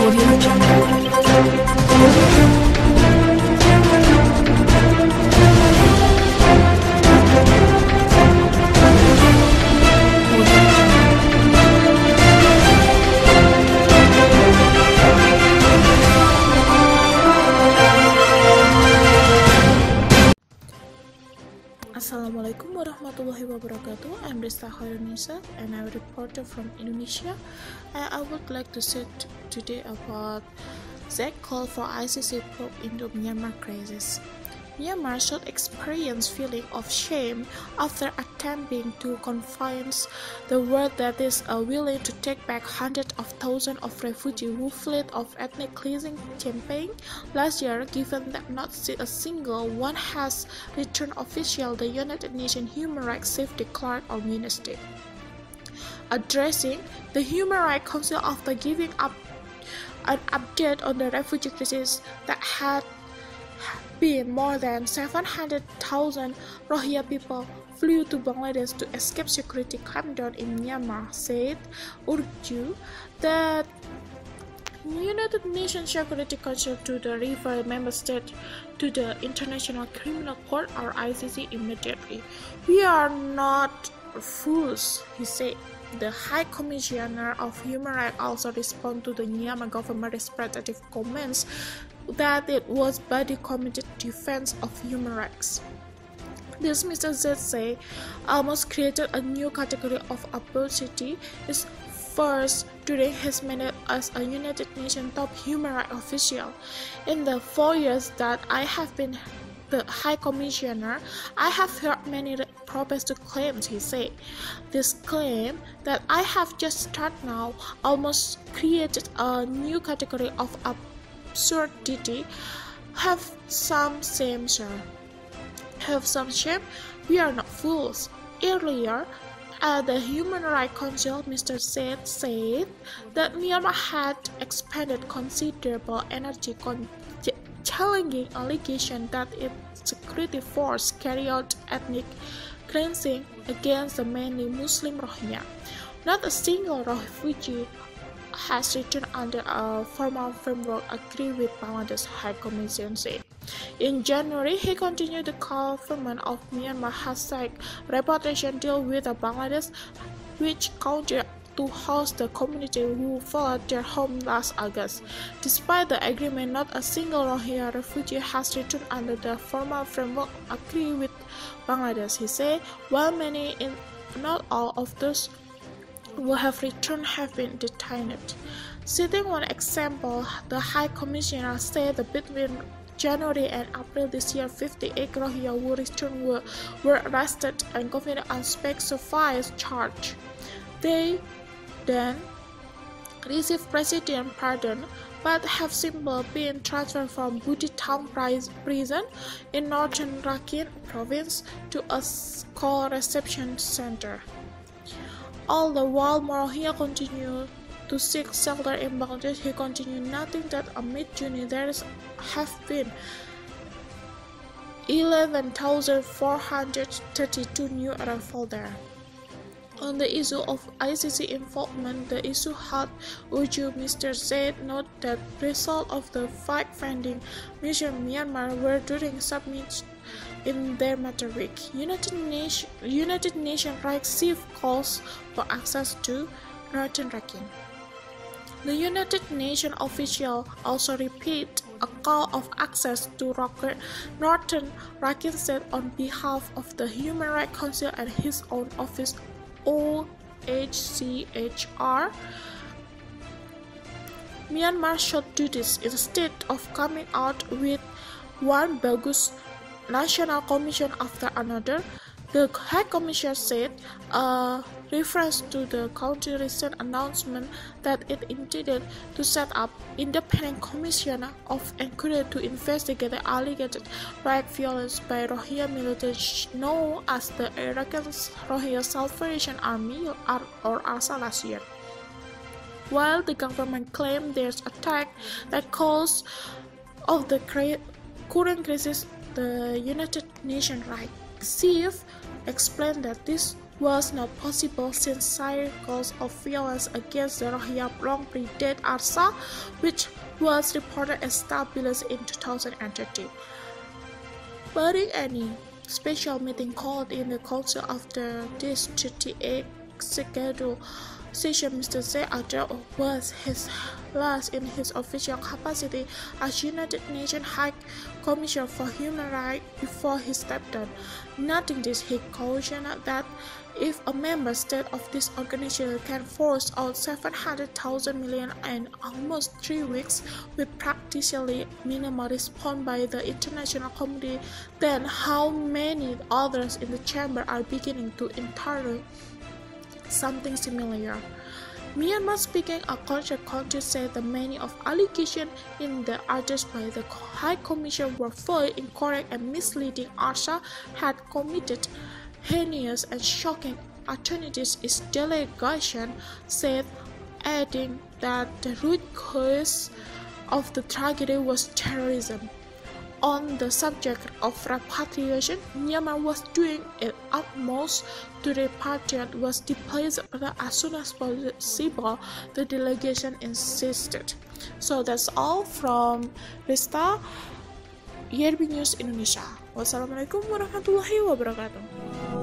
Audio Jungle. Assalamualaikum warahmatullahi wabarakatuh. I'm Rista Indonesia and I'm a reporter from Indonesia. I would like to say today about the call for ICC probe into Myanmar crisis. Myanmar should experience feeling of shame after attempting to convince the world that is willing to take back hundreds of thousands of refugees who fled of ethnic cleansing campaign last year, given that not a single one has returned official the United Nations Human Rights Safety Clerk on Wednesday. Addressing the Human Rights Council after giving up an update on the refugee crisis that had been more than 700,000 Rohingya people flew to Bangladesh to escape security clampdown in Myanmar, said urged that United Nations Security Council to the refer member state to the International Criminal Court or ICC immediately. We are not fools, he said. The High Commissioner of Human Rights also responded to the Myanmar government representative comments that it was body committed defense of human rights. This Mr. Z said almost created a new category of absurdity is first during his mandate as a United Nations top human rights official. In the 4 years that I have been the High Commissioner, I have heard many proposed claims, he said. This claim that I have just started now almost created a new category of absurdity. Have some shame, sir. Have some shame? We are not fools. Earlier, at the Human Rights Council, Mr. said that Myanmar had expended considerable energy challenging allegation that its security force carried out ethnic cleansing against the mainly Muslim Rohingya. Not a single refugee has returned under a formal framework agreed with Bangladesh High Commission said. In January, he continued the call government of Myanmar hashtag repatriation deal with Bangladesh, which countered to host the community who fled their home last August. Despite the agreement, not a single Rohingya refugee has returned under the formal framework agreed with Bangladesh, he said, while many, not all of those who have returned have been detained. Citing one example, the High Commissioner said that between January and April this year, 58 Rohingya who returned were arrested and convicted on specified charge. They then received president pardon, but have simply been transferred from Butitown prison in northern Rakhine province to a co-reception center. All the while, Rohingya continue to seek shelter in Bangladesh. He continued noting that amid June there have been 11,432 new arrivals there. On the issue of ICC involvement, the issue had urged Mr. Zaid note that results of the fact-finding mission Myanmar were during submission in their matter week. United Nations received calls for access to Northern Rakhine. The United Nations official also repeated a call of access to Northern Rakhine State on behalf of the Human Rights Council and his own office OHCHR. Myanmar should do this instead of coming out with one bogus national commission after another, the High Commission said, reference to the country's recent announcement that it intended to set up independent commission of inquiry to investigate the alleged right violence by Rohingya military known as the Iraqi Rohingya Salvation Army or ARSA last year. While the government claimed there's attack that cause of the current crisis, the United Nations Rights Chief explained that this was not possible since cycles of violence against the Rohingya long predate ARSA, which was reported established in 2013. Barring any special meeting called in the Council after this 38th scheduled session, Mr. Zayed was his last in his official capacity as United Nations High Commissioner for Human Rights before he stepped down. Noting this, he cautioned that if a member state of this organization can force out 700,000 million in almost 3 weeks with practically minimal response by the international community, then how many others in the chamber are beginning to encounter something similar? Myanmar speaking a contract country said that many of allegations in the artists by the High Commission were fully incorrect and misleading. ARSA had committed heinous and shocking atrocities, its delegation said, adding that the root cause of the tragedy was terrorism. On the subject of repatriation, Myanmar was doing its utmost to repatriate was displaced as soon as possible, the delegation insisted. So that's all from Rista, ARB News Indonesia. Wassalamualaikum warahmatullahi wabarakatuh.